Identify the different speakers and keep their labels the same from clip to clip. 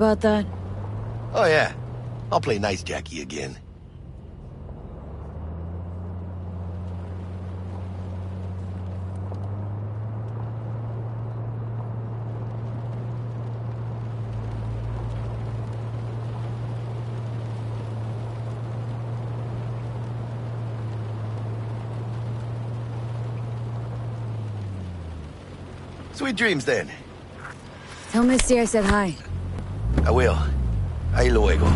Speaker 1: About that?
Speaker 2: Oh yeah, I'll play nice Jackie again. Sweet dreams, then.
Speaker 1: Tell Misty I said hi.
Speaker 2: I will. Ahí luego.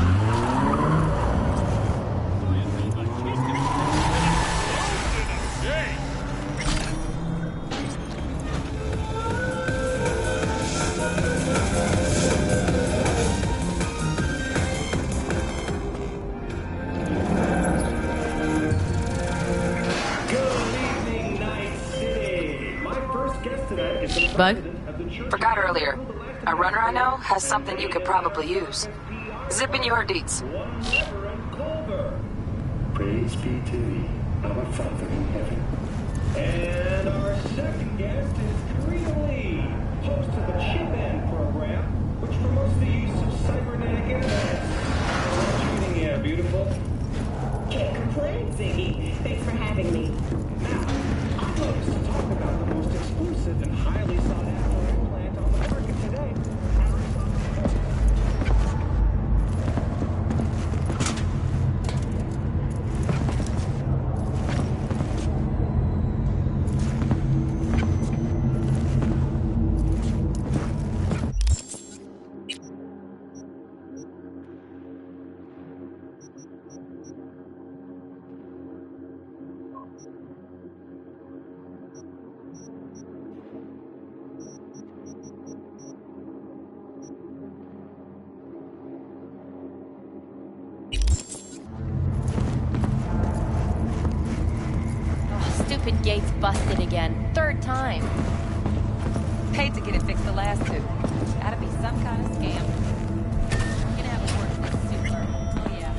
Speaker 1: Bug?
Speaker 3: Forgot earlier. A runner I know has something you could probably use. Zip in your deets.
Speaker 4: Praise be to thee, our Father in heaven. And our second guest is Karina Lee, host of the Chip In program, which promotes the use of cybernetic evidence. How's treating you, beautiful?
Speaker 5: Can't complain, Ziggy. Thanks for having me.
Speaker 4: Now, I'd like us to talk about the most exclusive and highly sought after implant on the market today.
Speaker 6: Stupid gate's busted again. Third time.
Speaker 3: Paid to get it fixed the last two. Gotta be some kind of scam.
Speaker 6: I'm gonna have a word with this super. Oh yeah.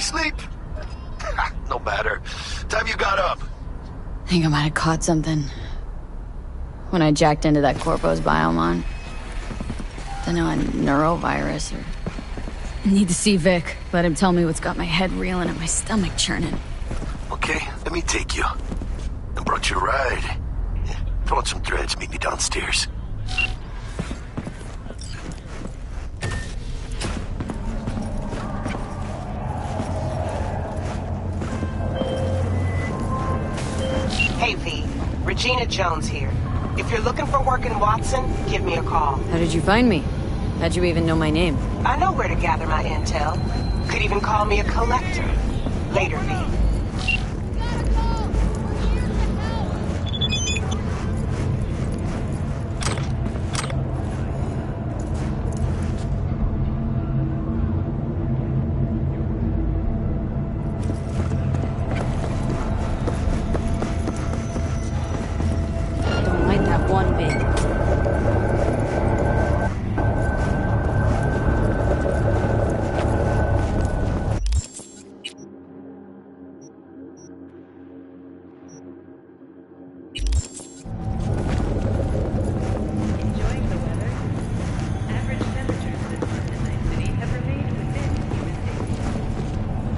Speaker 2: sleep? No matter. Time you got up.
Speaker 1: I think I might have caught something. When I jacked into that Corpo's biomon. Don't know, a neurovirus or... I need to see Vic. Let him tell me what's got my head reeling and my stomach churning.
Speaker 2: Okay, let me take you. I brought you a ride. Yeah, throw on some threads, meet me downstairs.
Speaker 7: Hey, V. Regina Jones here. If you're looking for work in Watson, give me a call.
Speaker 1: How did you find me? How'd you even know my name?
Speaker 7: I know where to gather my intel. Could even call me a collector. Later, V.
Speaker 1: Don't like that one bit.
Speaker 8: Enjoying the weather? Average temperatures this month in Night City have remained within human safety.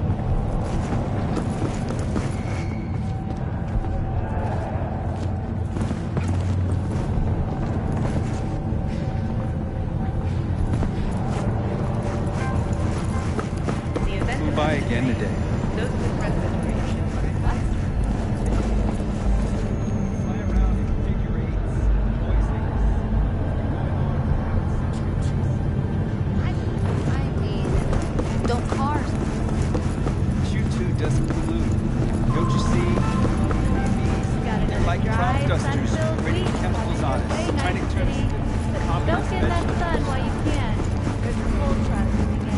Speaker 8: The event
Speaker 9: We'll buy again today.
Speaker 8: Those with respiratory issues are advised
Speaker 9: Fly around in figure eights, voicing.
Speaker 6: I mean, don't cars.
Speaker 9: Q2 doesn't pollute. Don't you see? They're like crop dusters, spraying chemicals on us, trying to turn us into popular
Speaker 6: Don't get that
Speaker 9: vegetables.
Speaker 6: sun while you can. There's a cold front coming in.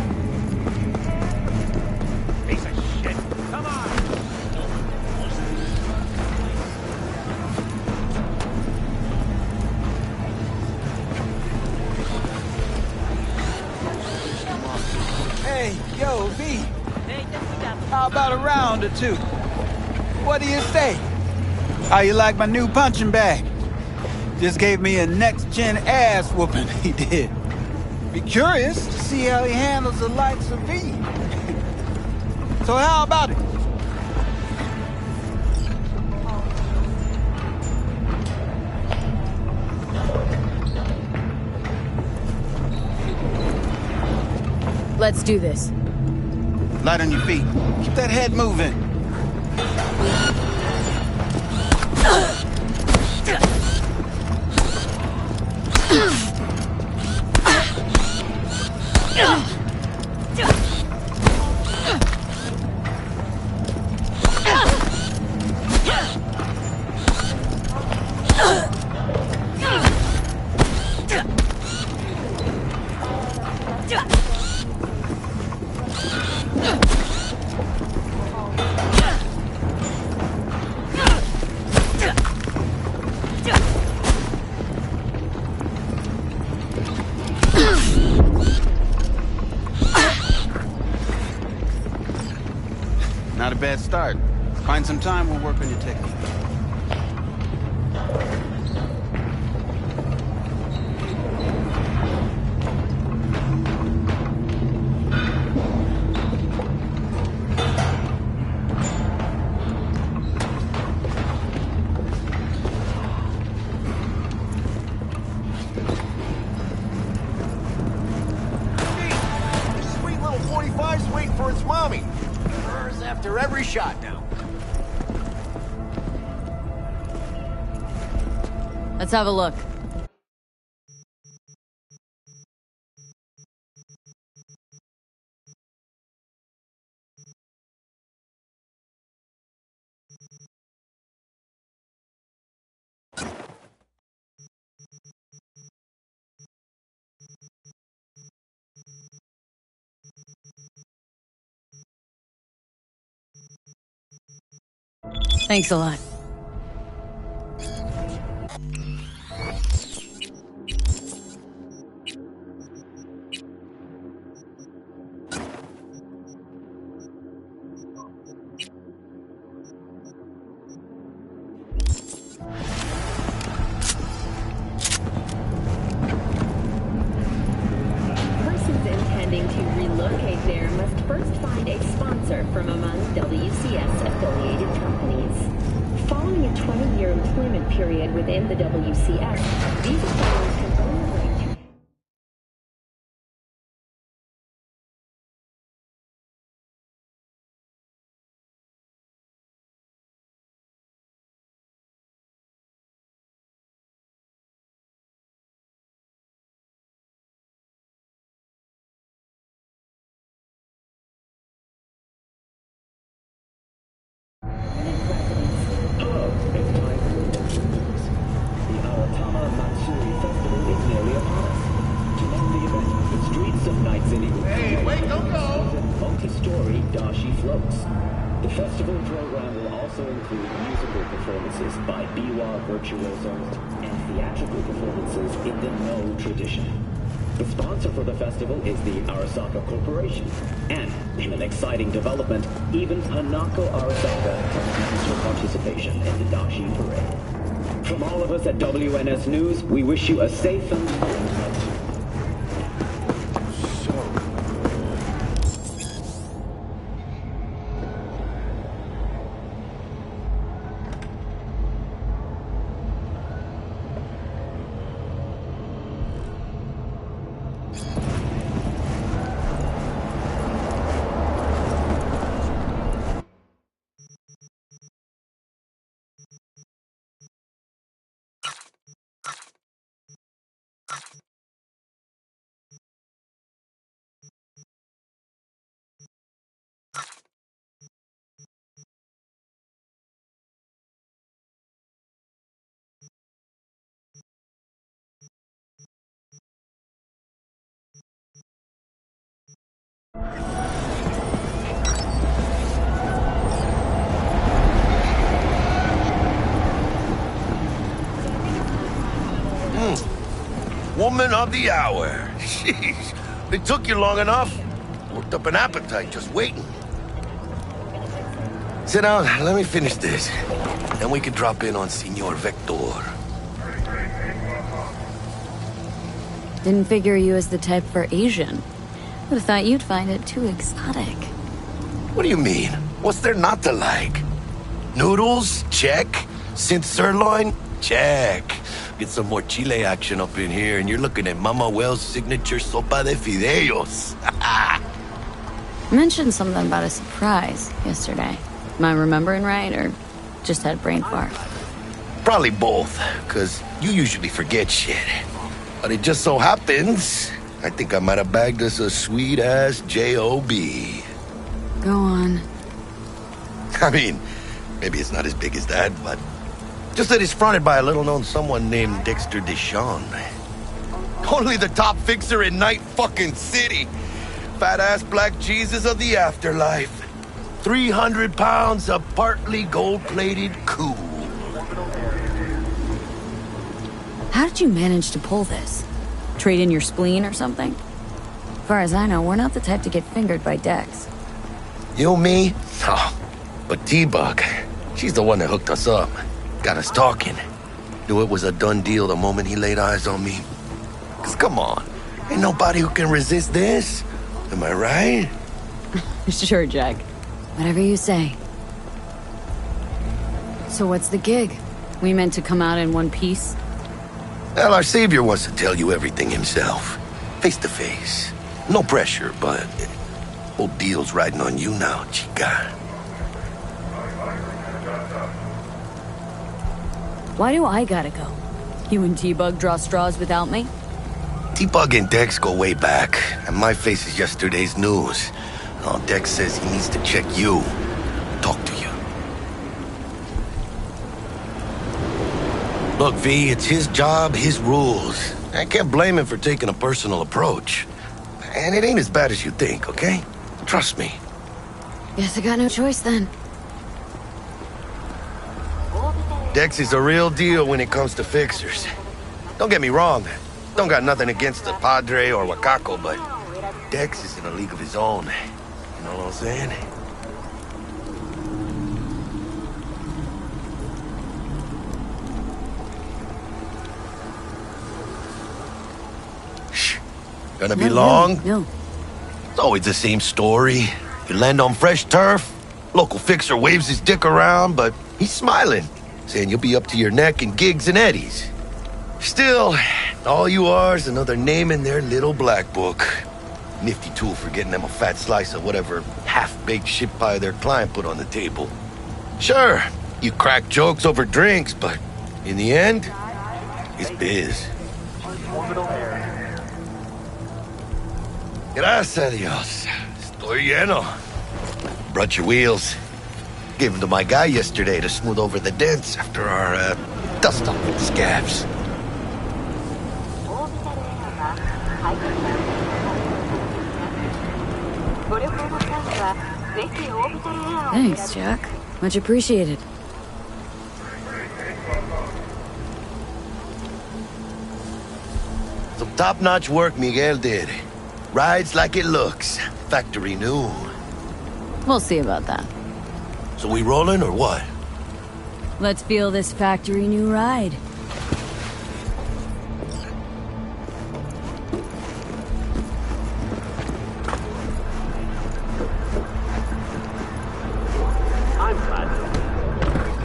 Speaker 9: Piece of shit. Come on! Hey, yo, V. How about a round or two? What do you say? How you like my new punching bag? Just gave me a next-gen ass whooping, he did. Be curious to see how he handles the likes of V. So how about it?
Speaker 1: Let's do this.
Speaker 9: Light on your feet. Keep that head moving. Not a bad start. Find some time, we'll work on your technique.
Speaker 2: Sweet little 45's waiting for its mommy. Hers after every shot now.
Speaker 1: Let's have a look. Thanks a lot.
Speaker 5: deployment period within the WCS. These players can only range.
Speaker 4: Hello, it's time for your next news. The Aratama Matsuri Festival is nearly upon us. To name the event, the streets of Night City will multi-story Dashi floats. The festival program will also include musical performances by biwa virtuosos and theatrical performances in the No tradition. The sponsor for the festival is the Arasaka Corporation. And, in an exciting development, even Hanako Arasaka has announced her participation in the Dashi Parade. From all of us at WNS News, we wish you a safe and
Speaker 2: Woman of the hour. Jeez, it took you long enough. Worked up an appetite just waiting. Sit down, let me finish this. Then we can drop in on Senor Vector.
Speaker 1: Didn't figure you as the type for Asian. Would have thought you'd find it too exotic.
Speaker 2: What do you mean? What's there not to like? Noodles? Check. Synth sirloin? Check. Get some more Chile action up in here, and you're looking at Mama Wells' signature sopa de fideos.
Speaker 1: Mentioned something about a surprise yesterday. Am I remembering right, or just had a brain fart?
Speaker 2: Probably both, because you usually forget shit. But it just so happens, I think I might have bagged us a sweet-ass J.O.B.
Speaker 1: Go on.
Speaker 2: I mean, maybe it's not as big as that, but just that it's fronted by a little-known someone named Dexter Deshawn. Only the top fixer in Night fucking City. Fat-ass black Jesus of the afterlife. 300 pounds of partly gold-plated cool.
Speaker 1: How did you manage to pull this? Trade in your spleen or something? As far as I know, we're not the type to get fingered by Dex.
Speaker 2: You, me? Oh, but T-Bug, she's the one that hooked us up. Got us talking. Knew it was a done deal the moment he laid eyes on me. 'Cause come on, ain't nobody who can resist this. Am I right?
Speaker 1: Sure, Jack. Whatever you say. So what's the gig? We meant to come out in one piece?
Speaker 2: Well, our savior wants to tell you everything himself. Face to face. No pressure, but whole deal's riding on you now, chica.
Speaker 1: Why do I gotta go? You and T-Bug draw straws without me?
Speaker 2: T-Bug and Dex go way back, and my face is yesterday's news. Oh, Dex says he needs to check you. Talk to you. Look, V, it's his job, his rules. I can't blame him for taking a personal approach. And it ain't as bad as you think, okay? Trust me.
Speaker 1: Guess I got no choice then.
Speaker 2: Dex is a real deal when it comes to fixers. Don't get me wrong. Don't got nothing against the Padre or Wakako, but Dex is in a league of his own. You know what I'm saying? Shh. Gonna be long?
Speaker 1: No.
Speaker 2: It's always the same story. You land on fresh turf, local fixer waves his dick around, but he's smiling. saying you'll be up to your neck in gigs and eddies. Still, all you are is another name in their little black book. Nifty tool for getting them a fat slice of whatever half-baked shit pie their client put on the table. Sure, you crack jokes over drinks, but in the end, it's biz. Gracias a Dios. Estoy lleno. Brought your wheels. Gave them to my guy yesterday to smooth over the dents after our, dust-up with scabs.
Speaker 1: Thanks, Jack. Much appreciated.
Speaker 2: Some top-notch work Miguel did. Rides like it looks. Factory new.
Speaker 1: We'll see about that.
Speaker 2: So we rolling or what?
Speaker 1: Let's feel this factory new ride.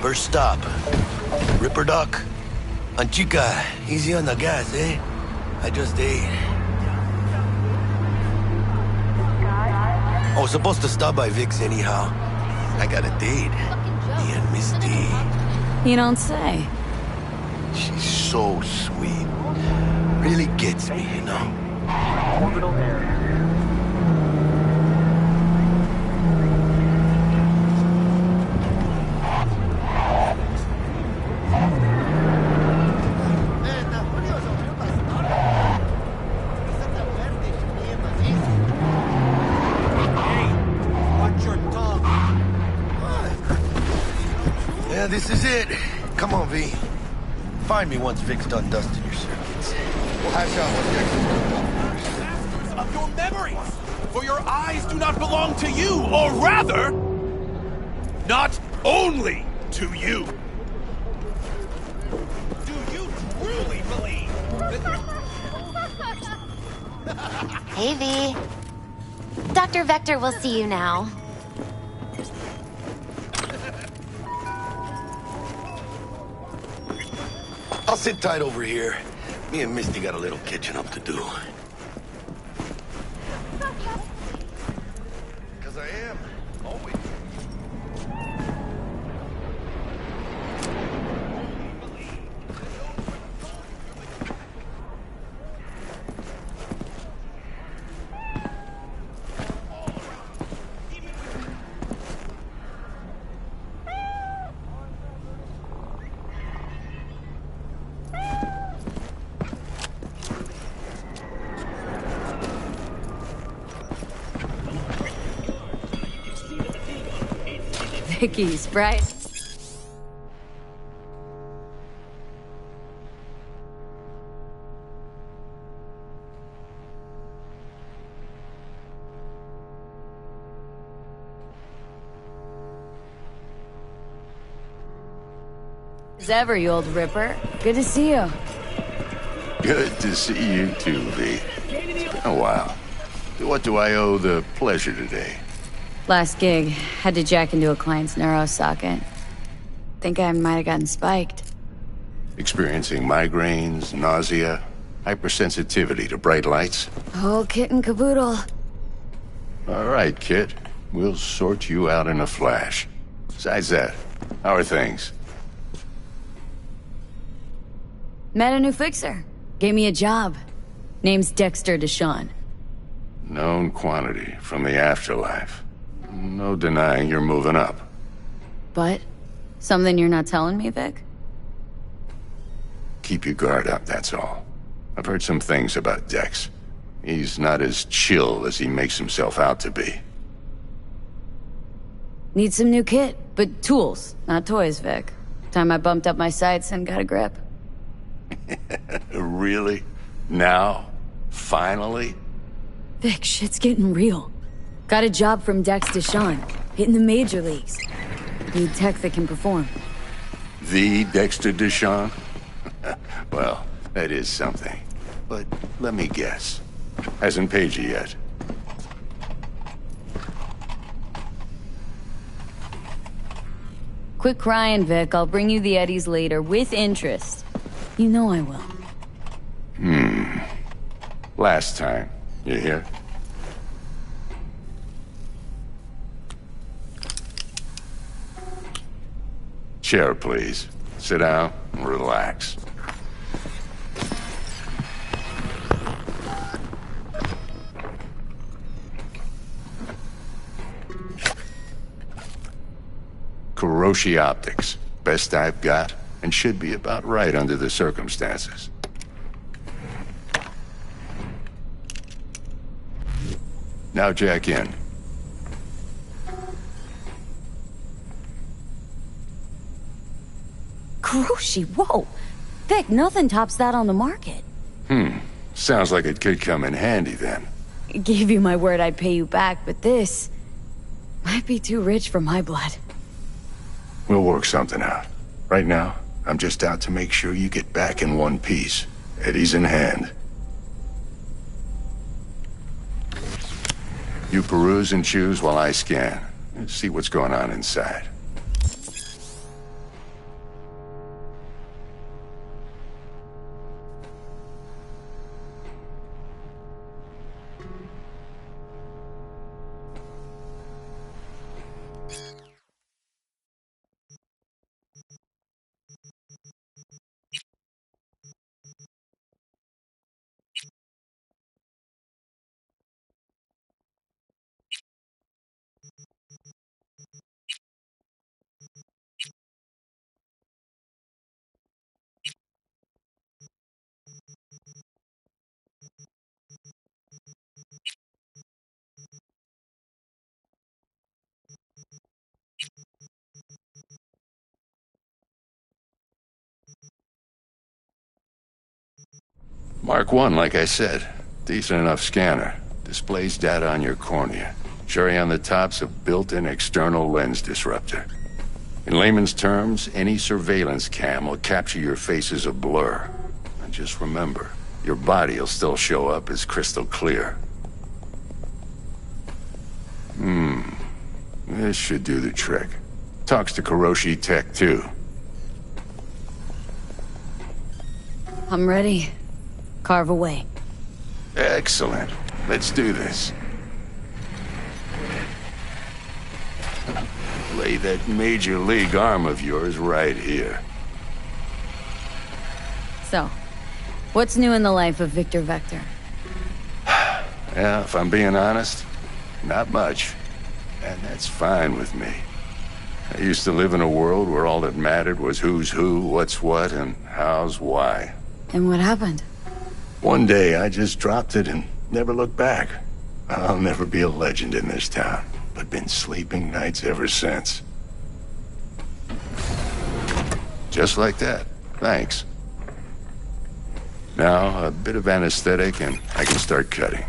Speaker 2: First stop. Ripper Dock. Anchica, easy on the gas, eh? I just ate. I was supposed to stop by Vic's anyhow. I got a date. Me and Miss D.
Speaker 1: You don't say.
Speaker 2: She's so sweet. Really gets me, you know?
Speaker 4: Orbital area.
Speaker 2: Yeah, this is it. Come on, V. Find me once Vic's done dusting your circuits. We'll hash out what
Speaker 10: of your memories, for your eyes do not belong to you, or rather, not only to you. Do you truly believe that...
Speaker 11: Hey, V. Dr. Vector will see you now.
Speaker 2: I'll sit tight over here. Me and Misty got a little catching up to do. Because I am. Always.
Speaker 1: Vicky's, right? As ever, you old ripper. Good to see you.
Speaker 12: Good to see you too, V. It's been a while. What do I owe the pleasure today?
Speaker 1: Last gig, had to jack into a client's neuro socket. Think I might have gotten spiked.
Speaker 12: Experiencing migraines, nausea, hypersensitivity to bright lights?
Speaker 1: Whole kit and caboodle.
Speaker 12: All right, kid. We'll sort you out in a flash. Besides that, how are things?
Speaker 1: Met a new fixer. Gave me a job. Name's Dexter Deshawn.
Speaker 12: Known quantity from the afterlife. No denying you're moving up.
Speaker 1: But? Something you're not telling me, Vic?
Speaker 12: Keep your guard up, that's all. I've heard some things about Dex. He's not as chill as he makes himself out to be.
Speaker 1: Need some new kit, but tools, not toys, Vic. Time I bumped up my sights and got a grip.
Speaker 12: Really? Now? Finally?
Speaker 1: Vic, shit's getting real. Got a job from Dex Deshawn, hitting the major leagues. Need tech that can perform.
Speaker 12: The Dexter Deshawn? Well, that is something. But let me guess. Hasn't paid you yet.
Speaker 1: Quit crying, Vic. I'll bring you the Eddies later, with interest. You know I will.
Speaker 12: Last time. You hear? Chair, please. Sit down and relax. Kuroshi Optics. Best I've got, and should be about right under the circumstances. Now jack in.
Speaker 1: Kuroshi, whoa! Vic, nothing tops that on the market.
Speaker 12: Sounds like it could come in handy then.
Speaker 1: Gave you my word I'd pay you back, but this might be too rich for my blood.
Speaker 12: We'll work something out. Right now, I'm just out to make sure you get back in one piece. Eddie's in hand. You peruse and choose while I scan. See what's going on inside. Mark 1, like I said. Decent enough scanner. Displays data on your cornea. Cherry on the top's a built-in external lens disruptor. In layman's terms, any surveillance cam will capture your face as a blur. And just remember, your body will still show up as crystal clear. This should do the trick. Talks to Kuroshi Tech, too.
Speaker 1: I'm ready. Carve away.
Speaker 12: Excellent. Let's do this. Lay that major league arm of yours right here.
Speaker 1: So, what's new in the life of Victor Vector?
Speaker 12: Yeah, if I'm being honest, not much. And that's fine with me. I used to live in a world where all that mattered was who's who, what's what, and how's why.
Speaker 1: And what happened?
Speaker 12: One day, I just dropped it and never looked back. I'll never be a legend in this town, but been sleeping nights ever since. Just like that. Thanks. Now, a bit of anesthetic and I can start cutting.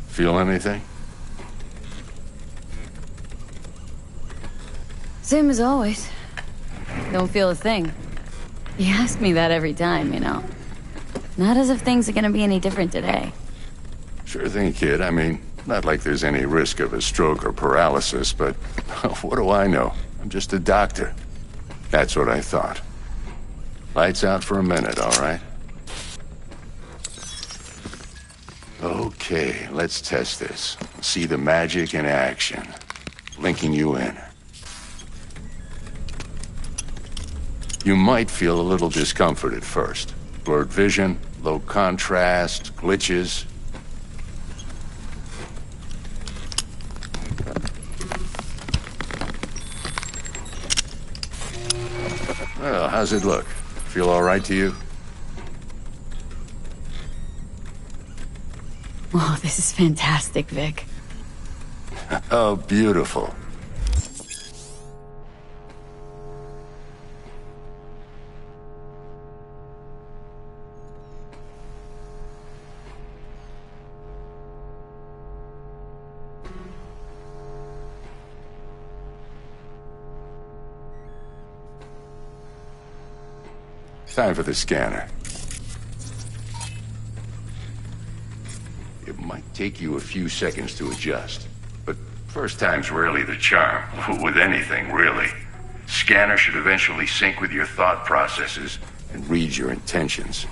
Speaker 12: Feel anything?
Speaker 1: Same as always. Don't feel a thing. You ask me that every time, you know. Not as if things are gonna be any different today.
Speaker 12: Sure thing, kid. I mean, not like there's any risk of a stroke or paralysis, but what do I know? I'm just a doctor. That's what I thought. Lights out for a minute, all right? Okay, let's test this. See the magic in action. Linking you in. You might feel a little discomfort at first. Blurred vision, low contrast, glitches. Well, how's it look? Feel all right to you?
Speaker 1: Oh, this is fantastic, Vic.
Speaker 12: Oh, beautiful. Time for the scanner. It might take you a few seconds to adjust, but First time's rarely the charm, with anything, really. Scanner should eventually sync with your thought processes and read your intentions.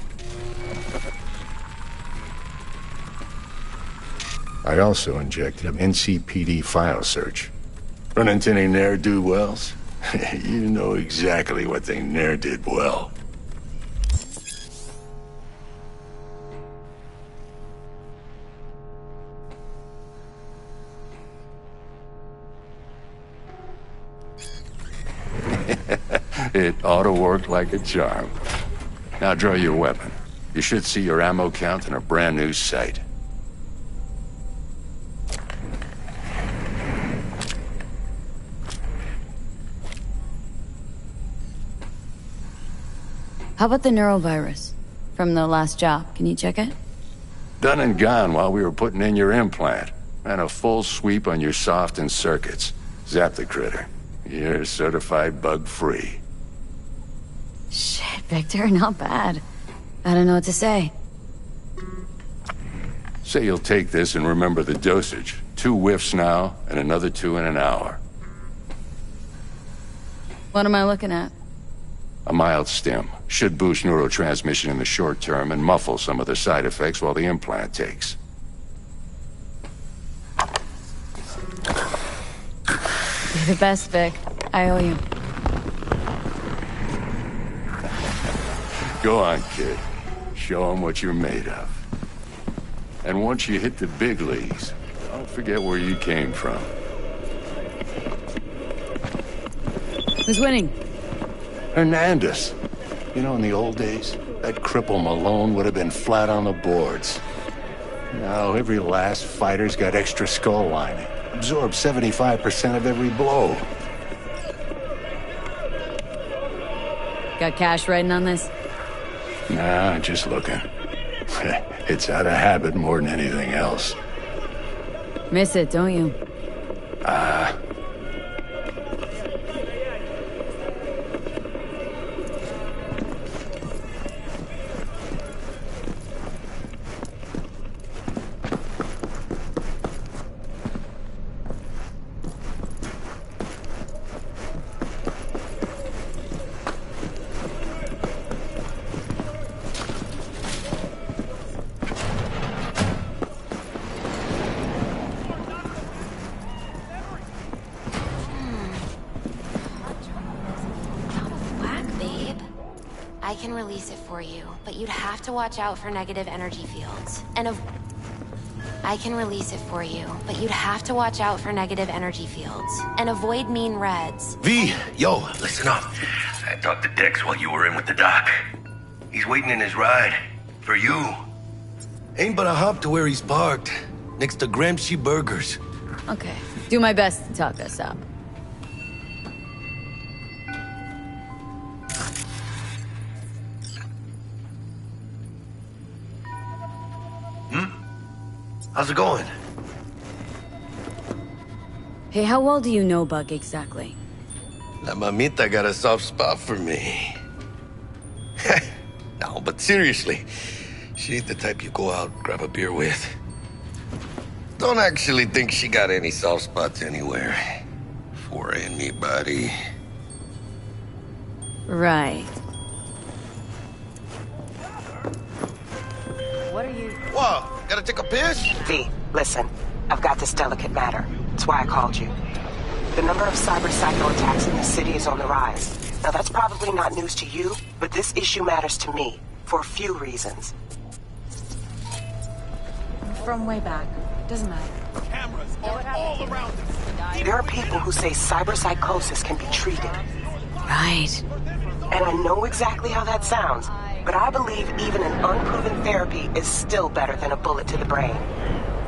Speaker 12: I also injected an NCPD file search. Run into any ne'er-do-wells? You know exactly what they ne'er did well. It ought to work like a charm. Now draw your weapon. You should see your ammo count in a brand new sight.
Speaker 1: How about the neurovirus? From the last job, can you check it?
Speaker 12: Done and gone while we were putting in your implant. And a full sweep on your soft and circuits. Zap the critter. You're certified bug-free.
Speaker 1: Shit, Victor, not bad. I don't know what to say.
Speaker 12: Say you'll take this and remember the dosage. 2 whiffs now, and another 2 in an hour.
Speaker 1: What am I looking at?
Speaker 12: A mild stim. Should boost neurotransmission in the short term and muffle some of the side effects while the implant takes.
Speaker 1: You're the best, Vic. I owe you.
Speaker 12: Go on, kid. Show them what you're made of. And once you hit the big leagues, don't forget where you came from.
Speaker 1: Who's winning?
Speaker 12: Hernandez. You know, in the old days, that cripple Malone would have been flat on the boards. Now, every last fighter's got extra skull lining. Absorbs 75% of every blow.
Speaker 1: Got cash writing on this?
Speaker 12: Nah, just looking. It's out of habit more than anything else.
Speaker 1: Miss it, don't you?
Speaker 11: I can release it for you, but you'd have to watch out for negative energy fields. I can release it for you, but you'd have to watch out for negative energy fields. And avoid mean reds.
Speaker 2: V, yo, listen up. I talked to Dex while you were in with the doc. He's waiting in his ride. For you. Ain't but a hop to where he's parked. Next to Gramsci Burgers.
Speaker 1: Okay. Do my best to talk us up.
Speaker 2: How's it going?
Speaker 1: Hey, how well do you know Bug exactly?
Speaker 2: La mamita got a soft spot for me. No, but seriously, she ain't the type you go out, grab a beer with. Don't actually think she got any soft spots anywhere. For anybody.
Speaker 1: Right. What are you...
Speaker 2: Whoa, gotta take a piss?
Speaker 7: V, listen. I've got this delicate matter. That's why I called you. The number of cyber psycho attacks in the city is on the rise. Now, that's probably not news to you, but this issue matters to me for a few reasons.
Speaker 6: From way back. Doesn't matter.
Speaker 10: Cameras are all around us.
Speaker 7: There are people who say cyberpsychosis can be treated.
Speaker 1: Right.
Speaker 7: And I know exactly how that sounds, but I believe even an unproven therapy is still better than a bullet to the brain.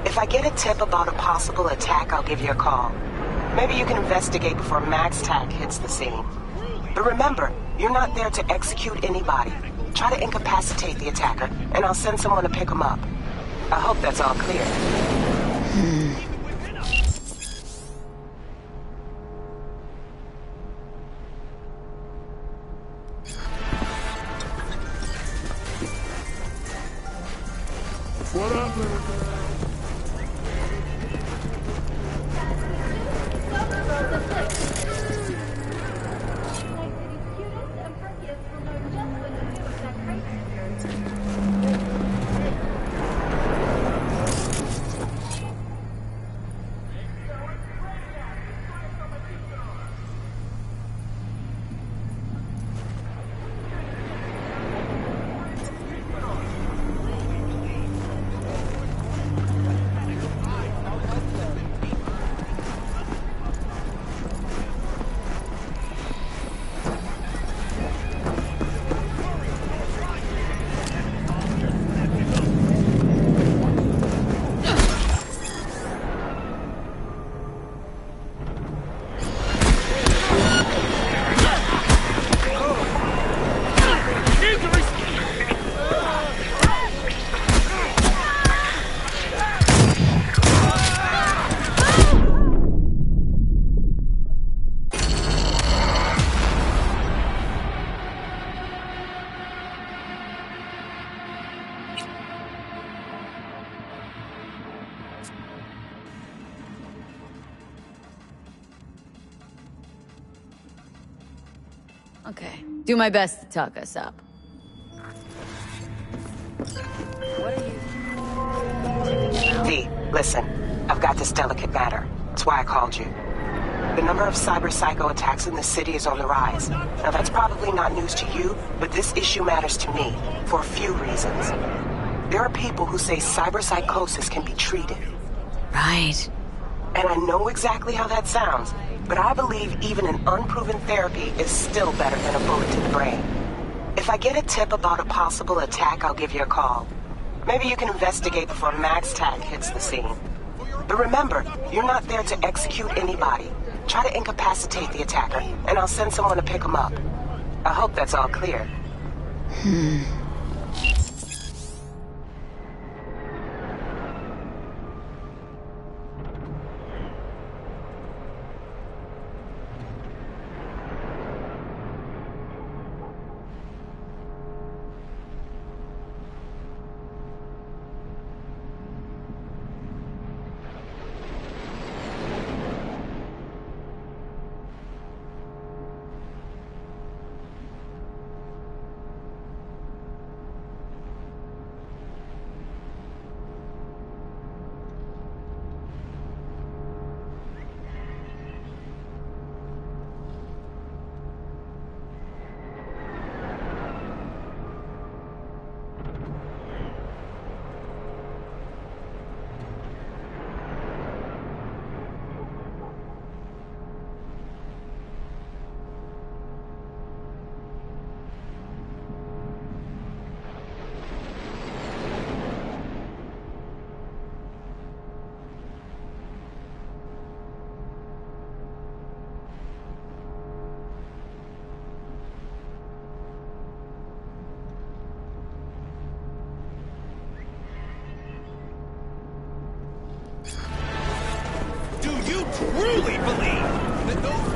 Speaker 7: If I get a tip about a possible attack, I'll give you a call. Maybe you can investigate before Max Tack hits the scene. But remember, you're not there to execute anybody. Try to incapacitate the attacker, and I'll send someone to pick him up. I hope that's all clear.
Speaker 12: What up, little girl?
Speaker 1: Okay. Do my best to talk us up. What are you...
Speaker 7: V, listen. I've got this delicate matter. That's why I called you. The number of cyber psycho attacks in the city is on the rise. Now that's probably not news to you, but this issue matters to me for a few reasons. There are people who say cyber psychosis can be treated.
Speaker 1: Right.
Speaker 7: And I know exactly how that sounds, but I believe even an unproven therapy is still better than a bullet to the brain. If I get a tip about a possible attack, I'll give you a call. Maybe you can investigate before Max Tack hits the scene. But remember, you're not there to execute anybody. Try to incapacitate the attacker, and I'll send someone to pick him up. I hope that's all clear.
Speaker 10: Truly believe that those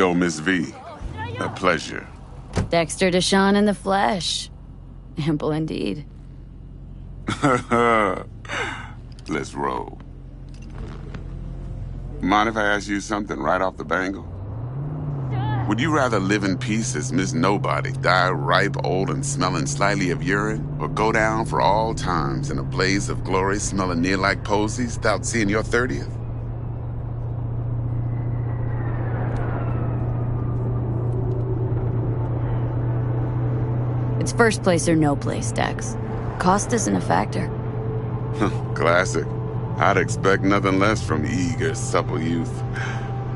Speaker 13: Yo, Miss V. A pleasure.
Speaker 1: Dexter Deshawn in the flesh. Ample indeed.
Speaker 13: Let's roll. Mind if I ask you something right off the bangle? Would you rather live in peace as Miss Nobody, die ripe, old, and smelling slightly of urine, or go down for all times in a blaze of glory smelling near like posies without seeing your 30th?
Speaker 1: It's first place or no place, Dex. Cost isn't a factor.
Speaker 13: Classic. I'd expect nothing less from eager, supple youth.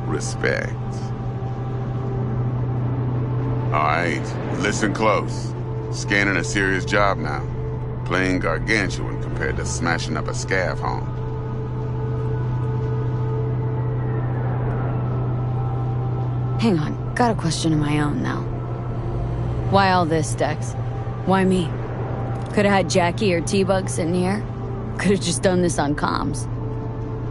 Speaker 13: Respect. All right, listen close. Scanning a serious job now. Playing gargantuan compared to smashing up a scav home.
Speaker 1: Hang on, got a question of my own now. Why all this, Dex? Why me? Could've had Jackie or T-Bug sitting here. Could've just done this on comms.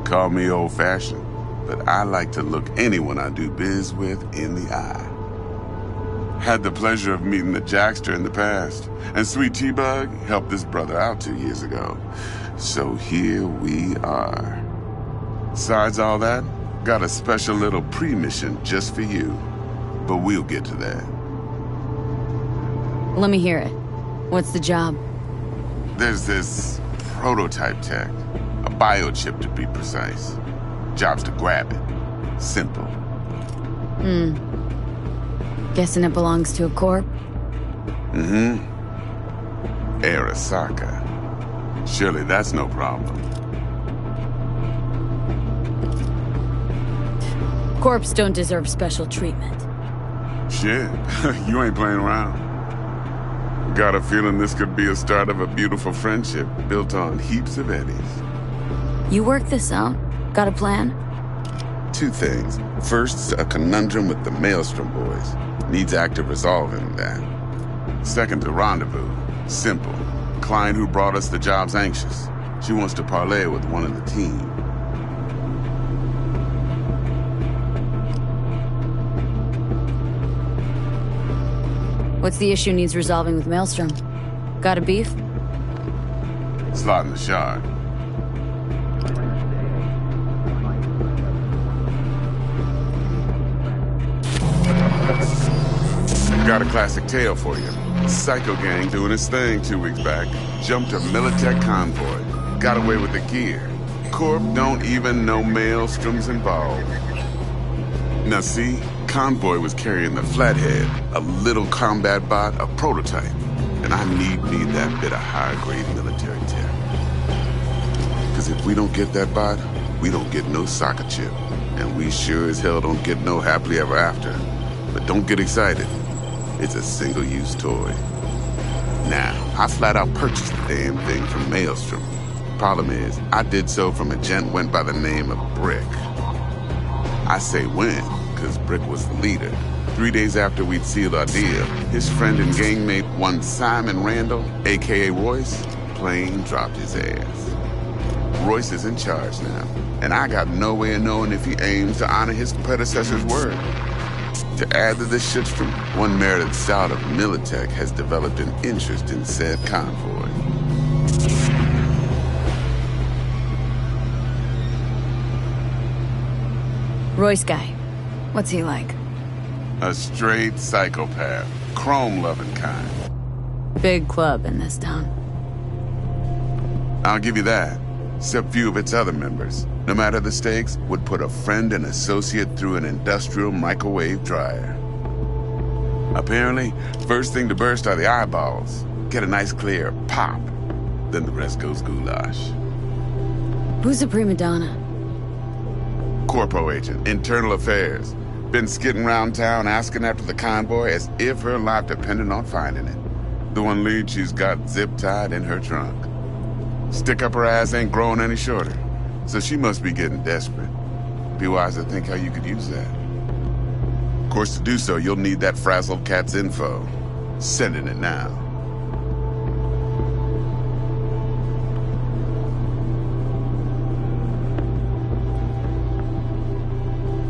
Speaker 13: Call me old-fashioned, but I like to look anyone I do biz with in the eye. Had the pleasure of meeting the Jackster in the past, and sweet T-Bug helped this brother out 2 years ago. So here we are. Besides all that, got a special little pre-mission just for you. But we'll get to that.
Speaker 1: Let me hear it. What's the job?
Speaker 13: There's this prototype tech. A biochip, to be precise. Job's to grab it. Simple.
Speaker 1: Guessing it belongs to a corp?
Speaker 13: Mm-hmm. Arasaka. Surely that's no problem.
Speaker 1: Corps don't deserve special treatment.
Speaker 13: Shit, you ain't playing around. Got a feeling this could be a start of a beautiful friendship built on heaps of eddies.
Speaker 1: You work this out? Got a plan?
Speaker 13: Two things. First, a conundrum with the Maelstrom boys. Needs active resolving that. Second, a rendezvous. Simple. Client who brought us the job's anxious. She wants to parlay with one of the team.
Speaker 1: What's the issue needs resolving with Maelstrom? Got a beef?
Speaker 13: Slot in the shard. Got a classic tale for you. Psycho gang doing his thing 2 weeks back. Jumped a Militech convoy. Got away with the gear. Corp don't even know Maelstrom's involved. Now see, convoy was carrying the Flathead, a little combat bot, a prototype. And I need that bit of high-grade military tech. Because if we don't get that bot, we don't get no soccer chip. And we sure as hell don't get no happily ever after. But don't get excited. It's a single-use toy. Now, I flat out purchased the damn thing from Maelstrom. Problem is, I did so from a gent went by the name of Brick. I say when, because Brick was the leader. 3 days after we'd sealed our deal, his friend and gangmate, one Simon Randall, a.k.a. Royce, plain dropped his ass. Royce is in charge now, and I got no way of knowing if he aims to honor his predecessor's word. To add to this shitstorm, one merited scout of Militech has developed an interest in said convoy.
Speaker 1: Royce guy. What's he like?
Speaker 13: A straight psychopath. Chrome-loving kind.
Speaker 1: Big club in this town.
Speaker 13: I'll give you that. Except few of its other members, no matter the stakes, would put a friend and associate through an industrial microwave dryer. Apparently, first thing to burst are the eyeballs. Get a nice clear pop. Then the rest goes goulash.
Speaker 1: Who's the prima donna?
Speaker 13: Corpo agent, internal affairs. Been skidding around town asking after the convoy as if her life depended on finding it. The one lead she's got zip-tied in her trunk. Stick up her ass ain't growing any shorter, so she must be getting desperate. Be wise to think how you could use that. Of course, to do so, you'll need that frazzled cat's info. Sending it now.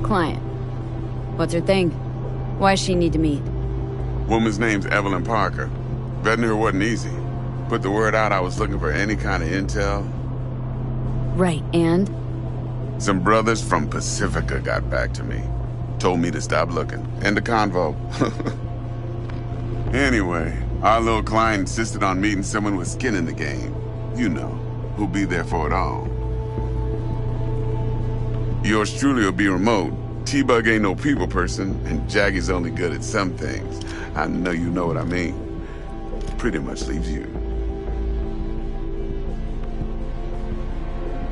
Speaker 1: Client. What's her thing? Why does she need to meet?
Speaker 13: Woman's name's Evelyn Parker. Vetting her wasn't easy. Put the word out I was looking for any kind of intel.
Speaker 1: Right, and?
Speaker 13: Some brothers from Pacifica got back to me. Told me to stop looking. End of convo. Anyway, our little client insisted on meeting someone with skin in the game. You know, who'll be there for it all. Yours truly will be remote. T-Bug ain't no people person, and Jaggy's only good at some things. I know you know what I mean. Pretty much leaves you.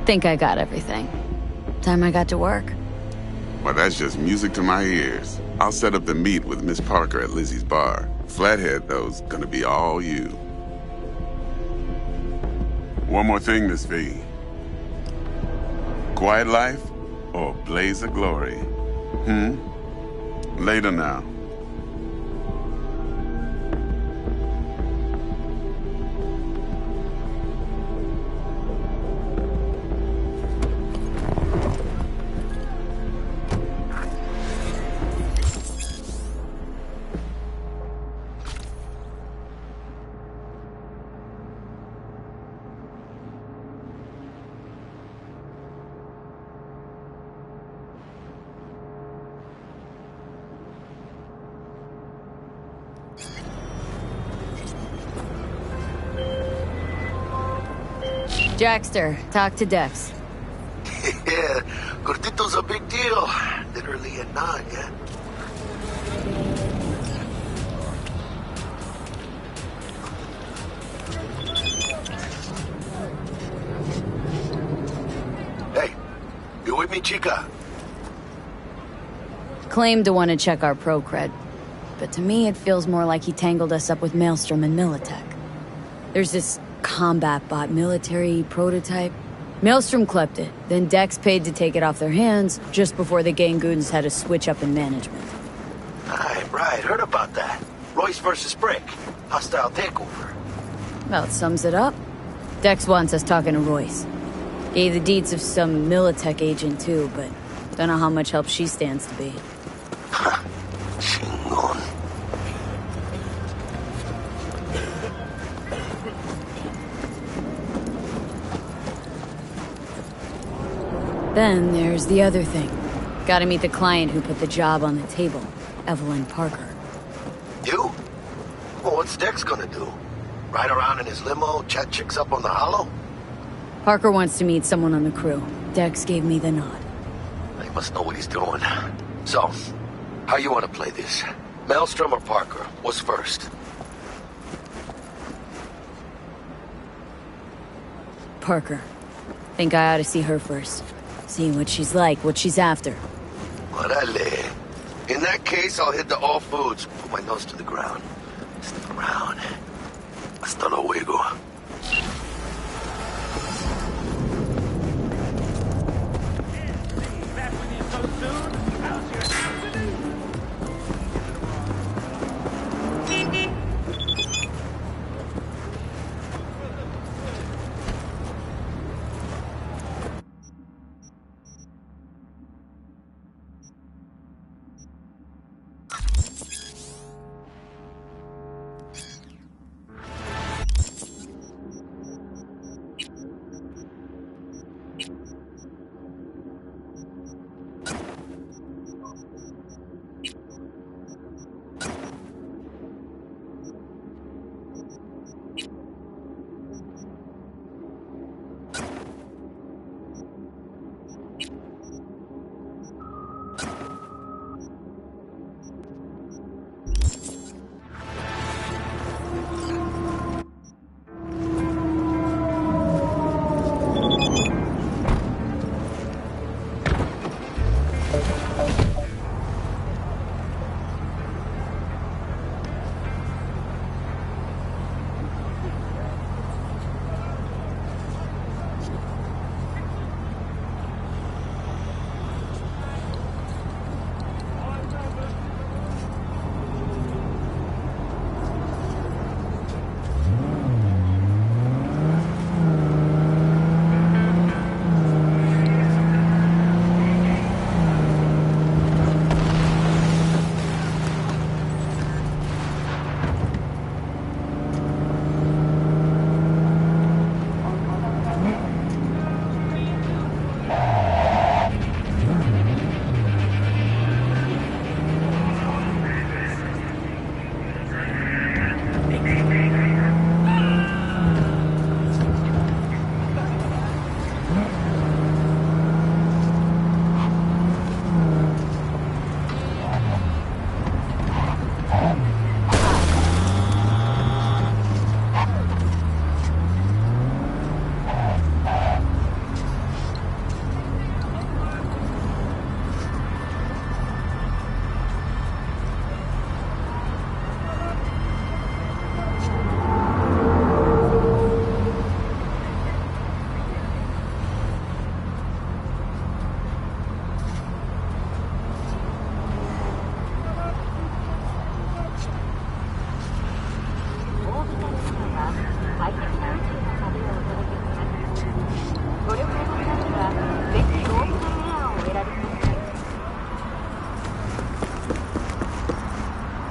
Speaker 1: Think I got everything. Time I got to work.
Speaker 13: Well, that's just music to my ears. I'll set up the meet with Miss Parker at Lizzie's bar. Flathead, though's gonna be all you. One more thing, Miss V. Quiet life or blaze of glory? Later now.
Speaker 1: Jackster, talk to Dex.
Speaker 2: Yeah, Gordito's a big deal. Literally a nod, yeah? Hey, you with me, chica?
Speaker 1: Claimed to want to check our pro cred. but to me it feels more like he tangled us up with Maelstrom and Militech. There's this combat bot military prototype. Maelstrom clept it, then Dex paid to take it off their hands just before the Gangoons had a switch up in management.
Speaker 2: Right, heard about that. Royce versus Brick. Hostile takeover.
Speaker 1: About sums it up. Dex wants us talking to Royce. Gave the deeds of some Militech agent too, but don't know how much help she stands to be.
Speaker 2: Chingon.
Speaker 1: Then there's the other thing. Gotta meet the client who put the job on the table, Evelyn Parker.
Speaker 2: You? Well, what's Dex gonna do? Ride around in his limo, chat chicks up on the hollow?
Speaker 1: Parker wants to meet someone on the crew. Dex gave me the nod.
Speaker 2: He must know what he's doing. So, how you want to play this? Maelstrom or Parker? What's first?
Speaker 1: Parker. Think I ought to see her first. See what she's like, what she's after.
Speaker 2: Orale. In that case, I'll hit the all foods. Put my nose to the ground. Stick around. Hasta luego.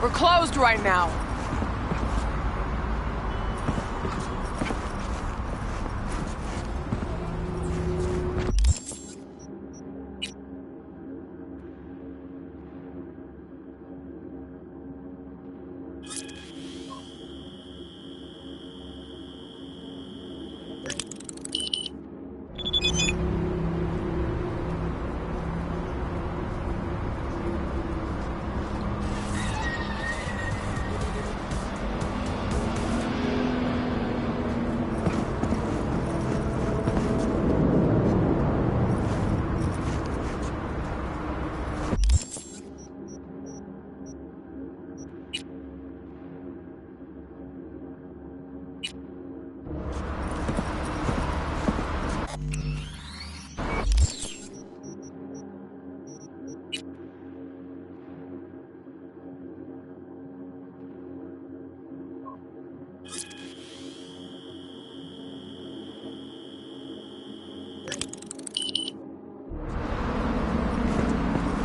Speaker 14: We're closed right now.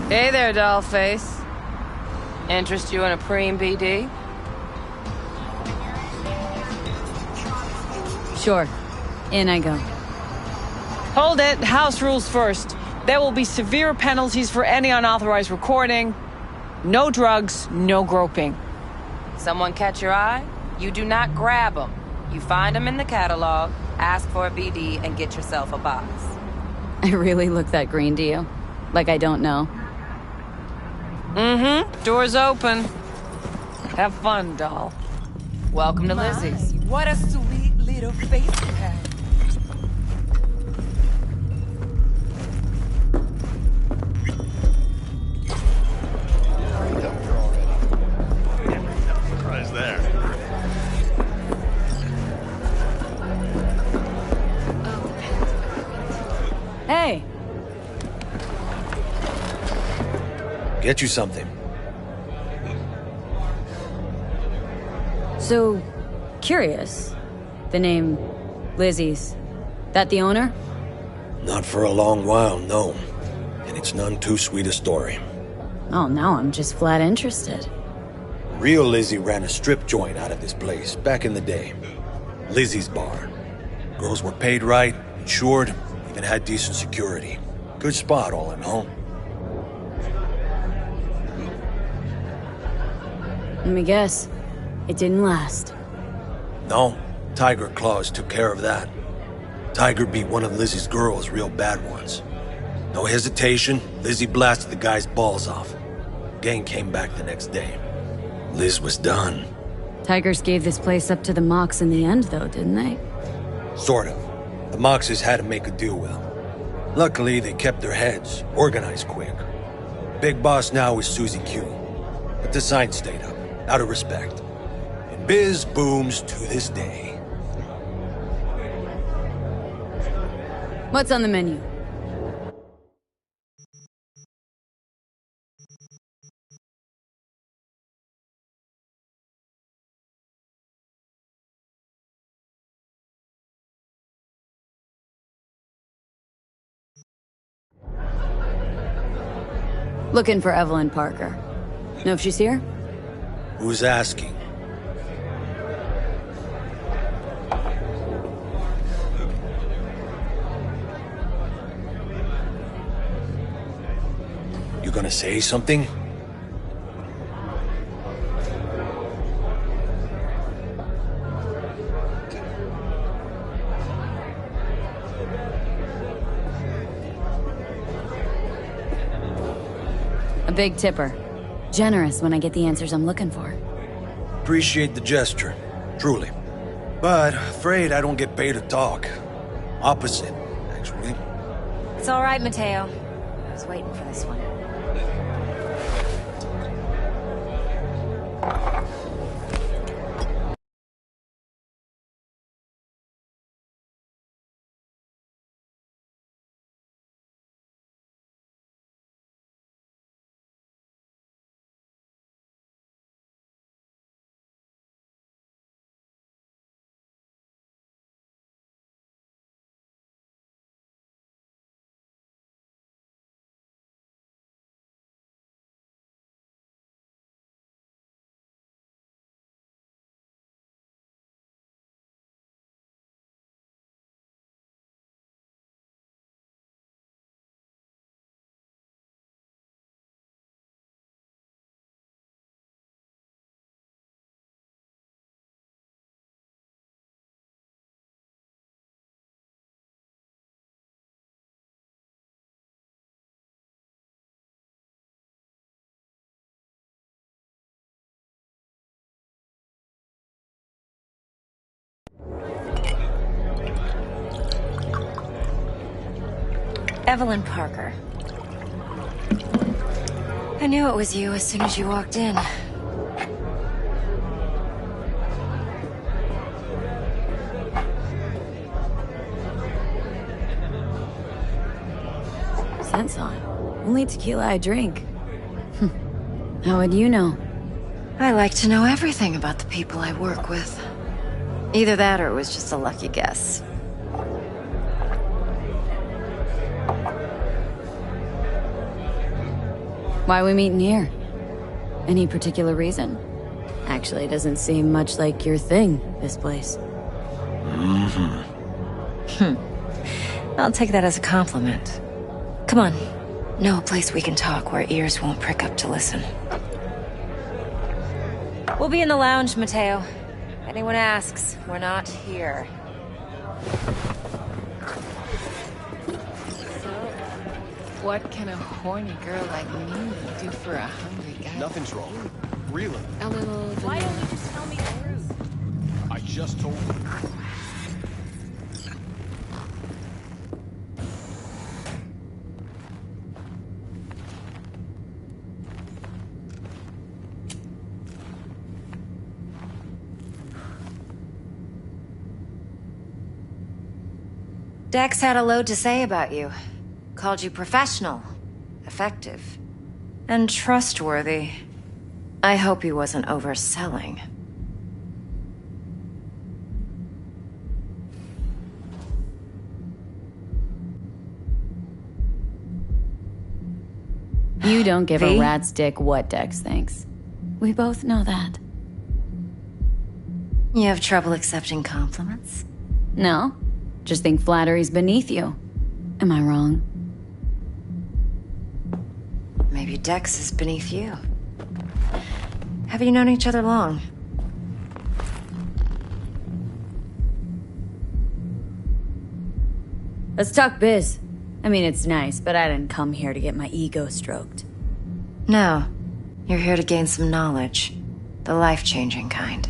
Speaker 14: Hey there, dollface. Interest you in a preem BD?
Speaker 1: Sure. In I go.
Speaker 14: Hold it. House rules first. There will be severe penalties for any unauthorized recording. No drugs, no groping. Someone catch your eye? You do not grab them. You find them in the catalog, ask for a BD, and get yourself a box.
Speaker 1: I really look that green to you? Like I don't know?
Speaker 14: Mm-hmm. Door's open. Have fun, doll. Welcome to Lizzie's.
Speaker 15: What a sweet little face you have.
Speaker 2: Surprise there.
Speaker 1: Hey!
Speaker 16: Get you something.
Speaker 1: So, curious. The name Lizzie's. That the owner?
Speaker 16: Not for a long while, no. And it's none too sweet a story.
Speaker 1: Oh, now I'm just flat interested.
Speaker 16: Real Lizzie ran a strip joint out of this place back in the day. Lizzie's Bar. Girls were paid right, insured, even had decent security. Good spot, all in all.
Speaker 1: Let me guess. It didn't last.
Speaker 16: No, Tiger Claws took care of that. Tiger beat one of Lizzie's girls real bad once. No hesitation, Lizzie blasted the guy's balls off. Gang came back the next day. Liz was done.
Speaker 1: Tigers gave this place up to the Mox in the end, though, didn't they?
Speaker 16: Sort of. The Moxes had to make a deal with them. Luckily, they kept their heads, organized quick. Big boss now is Susie Q. But the sign stayed up, out of respect. And biz booms to this day.
Speaker 1: What's on the menu? Looking for Evelyn Parker. Know if she's here?
Speaker 16: Who's asking? You gonna say something?
Speaker 1: A big tipper. Generous when I get the answers I'm looking for.
Speaker 16: Appreciate the gesture, truly. But afraid I don't get paid to talk. Opposite, actually.
Speaker 17: It's all right, Mateo. I was waiting for this one. Evelyn Parker. I knew it was you as soon as you walked in.
Speaker 1: Sense on. Only tequila I drink. How would you know?
Speaker 17: I like to know everything about the people I work with. Either that or it was just a lucky guess.
Speaker 1: Why we meeting here? Any particular reason? Actually, it doesn't seem much like your thing, this place.
Speaker 17: I'll take that as a compliment. Come on. Know a place we can talk where ears won't prick up to listen. We'll be in the lounge, Mateo. If anyone asks, we're not here.
Speaker 14: What can a horny girl like me do for a hungry guy?
Speaker 10: Nothing's wrong. Really.
Speaker 14: A little...
Speaker 6: Why don't you just tell me the truth?
Speaker 10: I just told you.
Speaker 17: Dex had a load to say about you. Called you professional, effective, and trustworthy. I hope he wasn't overselling.
Speaker 1: You don't give
Speaker 17: V?
Speaker 1: a rat's dick what Dex thinks. We both know that.
Speaker 17: You have trouble accepting compliments?
Speaker 1: No, just think flattery's beneath you. Am I wrong?
Speaker 17: Maybe Dex is beneath you. Have you known each other long?
Speaker 1: Let's talk biz. I mean, it's nice, but I didn't come here to get my ego stroked.
Speaker 17: No. You're here to gain some knowledge. The life-changing kind.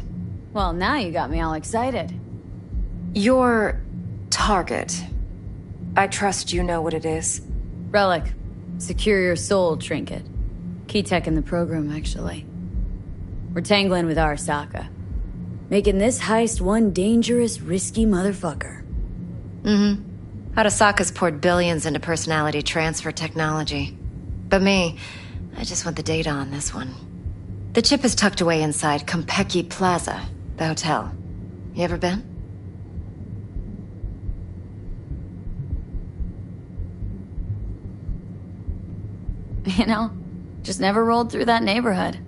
Speaker 1: Well, now you got me all excited.
Speaker 17: Your target. I trust you know what it is.
Speaker 1: Relic. Secure your soul trinket. Key tech in the program, actually. We're tangling with Arasaka. Making this heist one dangerous, risky motherfucker.
Speaker 17: Arasaka's poured billions into personality transfer technology. But me, I just want the data on this one. The chip is tucked away inside Konpeki Plaza, the hotel. You ever been?
Speaker 1: You know, just never rolled through that neighborhood.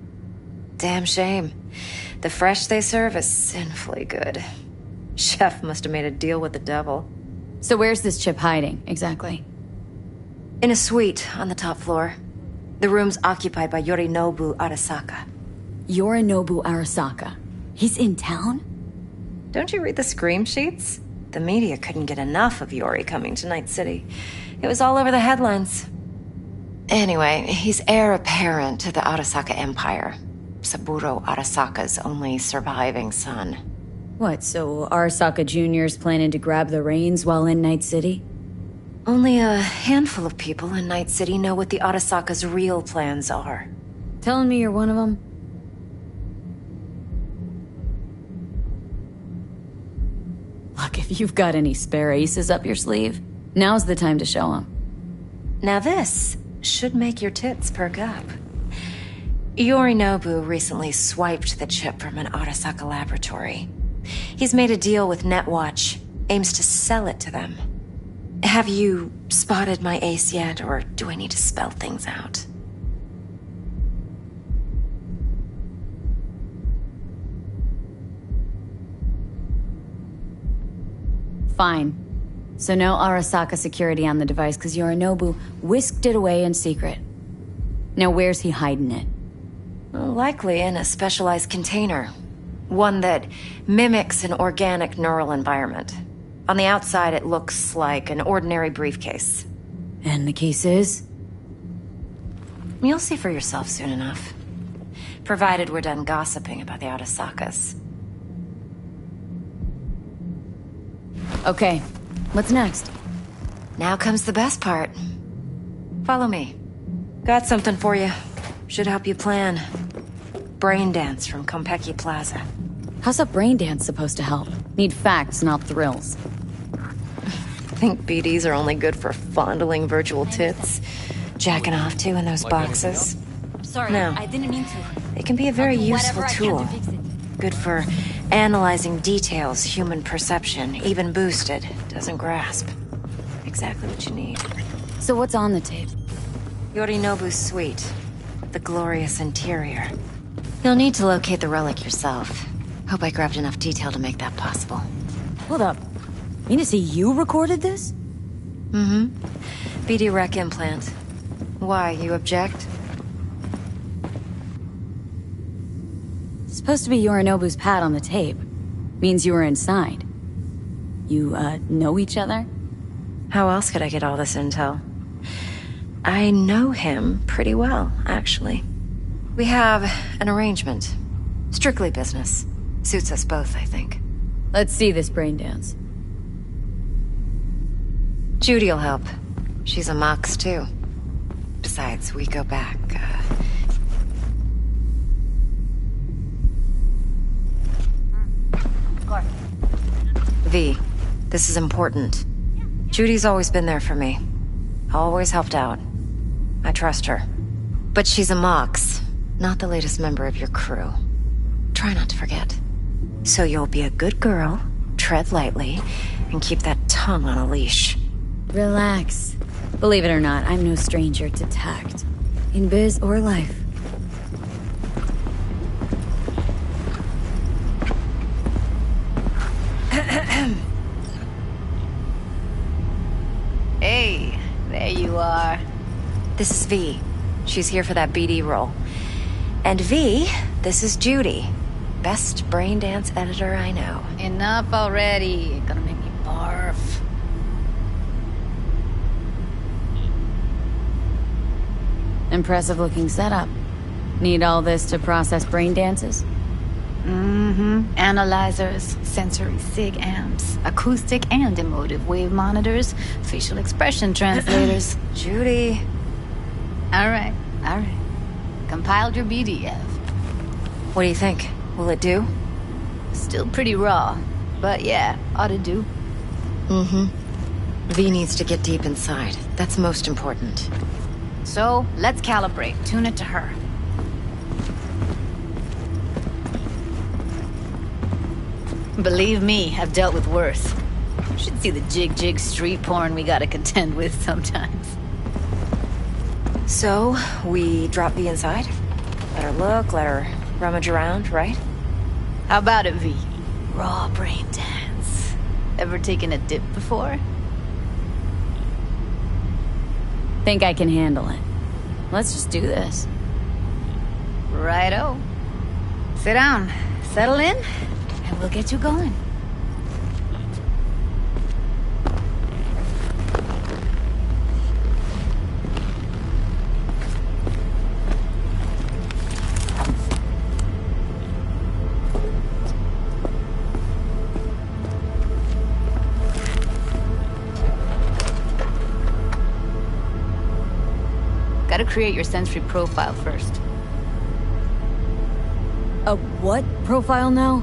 Speaker 17: Damn shame. The fresh they serve is sinfully good. Chef must have made a deal with the devil.
Speaker 1: So where's this chip hiding, exactly?
Speaker 17: In a suite on the top floor. The room's occupied by Yorinobu Arasaka.
Speaker 1: Yorinobu Arasaka? He's in town?
Speaker 17: Don't you read the scream sheets? The media couldn't get enough of Yori coming to Night City. It was all over the headlines. Anyway, he's heir apparent to the Arasaka Empire. Saburo Arasaka's only surviving son.
Speaker 1: What, so Arasaka Jr.'s planning to grab the reins while in Night City?
Speaker 17: Only a handful of people in Night City know what the Arasaka's real plans are.
Speaker 1: Telling me you're one of them? Look, if you've got any spare aces up your sleeve, now's the time to show them.
Speaker 17: Now this should make your tits perk up. Yorinobu recently swiped the chip from an Arasaka laboratory. He's made a deal with Netwatch, aims to sell it to them. Have you spotted my ace yet, or do I need to spell things out?
Speaker 1: Fine. So no Arasaka security on the device, because Yorinobu whisked it away in secret. Now where's he hiding it?
Speaker 17: Likely in a specialized container. One that mimics an organic neural environment. On the outside, it looks like an ordinary briefcase.
Speaker 1: And the case is?
Speaker 17: You'll see for yourself soon enough. Provided we're done gossiping about the Arasakas.
Speaker 1: Okay, what's next?
Speaker 17: Now comes the best part. Follow me. Got something for you. Should help you plan. Brain dance from Konpeki Plaza.
Speaker 1: How's a brain dance supposed to help? Need facts, not thrills.
Speaker 17: Think BDs are only good for fondling virtual tits? Jacking off to in those boxes?
Speaker 6: Sorry,
Speaker 17: No.
Speaker 6: I didn't mean to.
Speaker 17: It can be a very
Speaker 6: I'll do
Speaker 17: useful
Speaker 6: whatever I can
Speaker 17: tool.
Speaker 6: to fix it.
Speaker 17: Good for analyzing details human perception, even boosted, doesn't grasp. Exactly what you need.
Speaker 1: So what's on the tape?
Speaker 17: Yorinobu's suite. the glorious interior. You'll need to locate the relic yourself. Hope I grabbed enough detail to make that possible.
Speaker 1: Hold up. Mean to say you recorded this?
Speaker 17: Mm-hmm. BD rec implant. Why, you object?
Speaker 1: Supposed to be Yorinobu's pad on the tape. Means you were inside. You, know each other?
Speaker 17: How else could I get all this intel? I know him pretty well, actually. We have an arrangement. Strictly business. Suits us both, I think.
Speaker 1: Let's see this brain dance.
Speaker 17: Judy'll help. She's a Mox, too. Besides, we go back, V, this is important. Judy's always been there for me. Always helped out. I trust her. But she's a Mox, not the latest member of your crew. Try not to forget. So you'll be a good girl, tread lightly, and keep that tongue on a leash.
Speaker 1: Relax. Believe it or not, I'm no stranger to tact. In biz or life.
Speaker 18: Hey, there you are.
Speaker 17: This is V. She's here for that BD role. And V, this is Judy. Best brain dance editor I know.
Speaker 18: Enough already. Gonna make me barf.
Speaker 1: Impressive looking setup. Need all this to process brain dances?
Speaker 18: Mm-hmm. Analyzers, sensory sig amps, acoustic and emotive wave monitors, facial expression translators.
Speaker 17: Judy.
Speaker 18: All right. Compiled your BDF.
Speaker 17: What do you think? Will it do?
Speaker 18: Still pretty raw, but yeah, ought to do.
Speaker 17: Mm-hmm. V needs to get deep inside. That's most important.
Speaker 18: So, let's calibrate. Tune it to her. Believe me, I've dealt with worse. You should see the jig street porn we gotta contend with sometimes.
Speaker 17: So, we drop V inside? Let her look, let her rummage around, right?
Speaker 18: How about it, V? Raw brain dance. Ever taken a dip before?
Speaker 1: Think I can handle it. Let's just do this.
Speaker 18: Righto. Sit down, settle in, and we'll get you going. Gotta create your sensory profile first.
Speaker 1: A what profile now?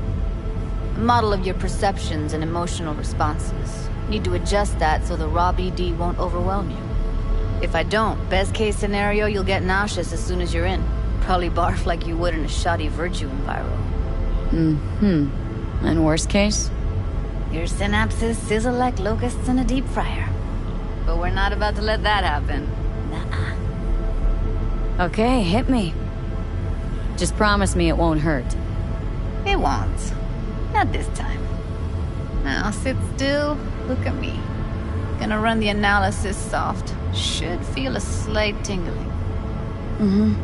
Speaker 18: A model of your perceptions and emotional responses. Need to adjust that so the raw BD won't overwhelm you. If I don't, best case scenario, you'll get nauseous as soon as you're in. Probably barf like you would in a shoddy Virtue enviro.
Speaker 1: Mm-hmm. And worst case?
Speaker 18: Your synapses sizzle like locusts in a deep fryer. But we're not about to let that happen. Nuh-uh.
Speaker 1: Okay, hit me. Just promise me it won't hurt.
Speaker 18: It won't. Not this time. Now sit still, look at me. Gonna run the analysis soft. Should feel a slight tingling.
Speaker 1: Mm-hmm.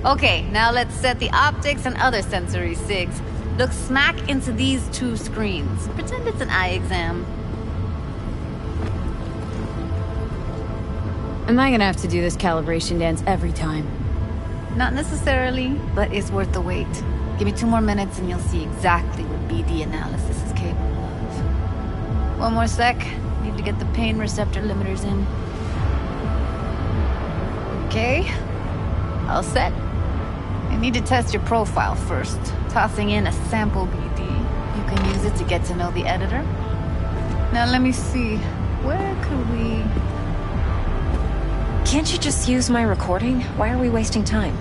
Speaker 18: Okay, now let's set the optics and other sensory sigs. Look smack into these two screens. Pretend it's an eye exam.
Speaker 1: Am I gonna have to do this calibration dance every time?
Speaker 18: Not necessarily, but it's worth the wait. Give me 2 more minutes and you'll see exactly what BD analysis is capable of. 1 more sec. Need to get the pain receptor limiters in. Okay. All set. I need to test your profile first. Tossing in a sample BD. You can use it to get to know the editor. Now let me see. Where could we...
Speaker 17: Can't you just use my recording? Why are we wasting time?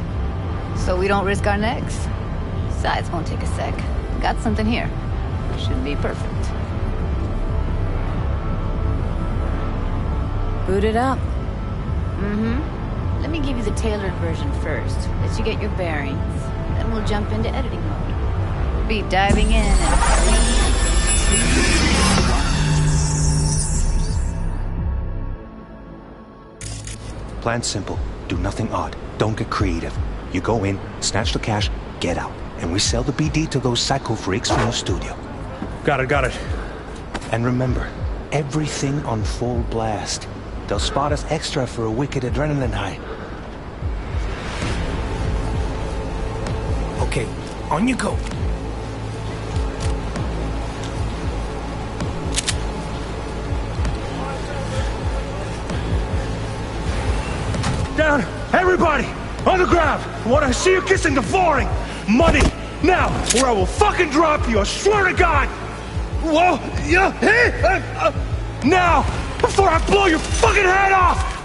Speaker 18: So we don't risk our necks. Besides, won't take a sec. Got something here. Should be perfect.
Speaker 1: Boot it up.
Speaker 18: Let me give you the tailored version first. Let you get your bearings. Then we'll jump into editing mode. We'll be diving in
Speaker 19: Plan simple. Do nothing odd. Don't get creative. You go in, snatch the cash, get out. And we sell the BD to those psycho freaks from the studio.
Speaker 16: Got it.
Speaker 19: And remember, everything on full blast. They'll spot us extra for a wicked adrenaline high.
Speaker 16: Okay, on you go. Down, everybody, on the ground. I want to see you kissing the flooring. Money, now, or I will fucking drop you, I swear to God. Whoa, yeah, hey, now, before I blow your fucking head off.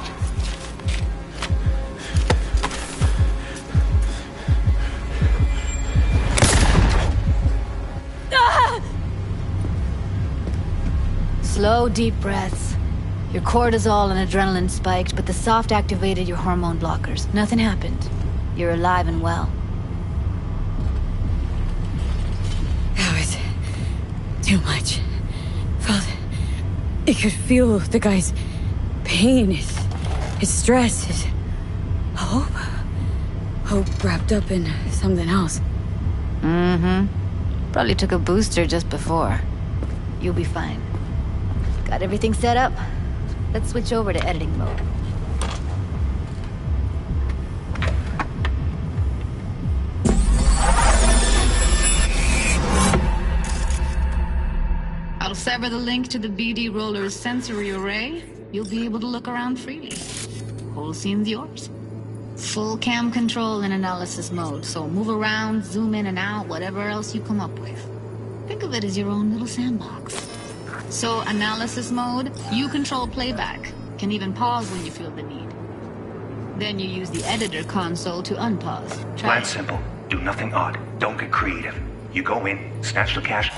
Speaker 18: Slow, deep breaths. Your cortisol and adrenaline spiked, but the soft activated your hormone blockers. Nothing happened. You're alive and well.
Speaker 1: That was too much. Felt you could feel the guy's pain, his stress, his hope. Hope wrapped up in something else.
Speaker 18: Probably took a booster just before. You'll be fine. Got everything set up? Let's switch over to editing mode.
Speaker 20: I'll sever the link to the BD Roller's sensory array. You'll be able to look around freely. Whole scene's yours. Full cam control in analysis mode, so move around, zoom in and out, whatever else you come up with. Think of it as your own little sandbox. So, analysis mode, you control playback. Can even pause when you feel the need. Then you use the editor console to unpause. Try
Speaker 19: Plan simple. Do nothing odd. Don't get creative. You go in, snatch the cash.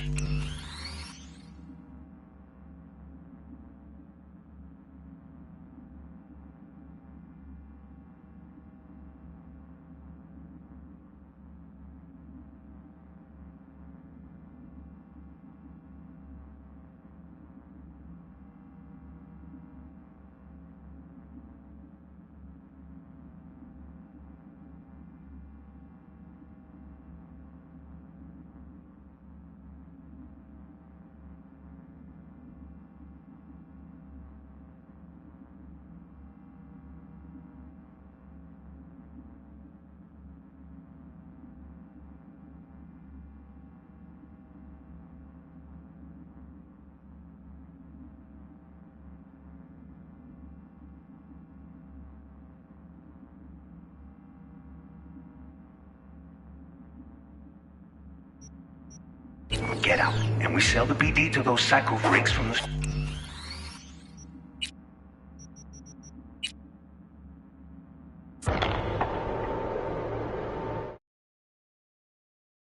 Speaker 19: Get out, and we sell the BD to those psycho freaks from the...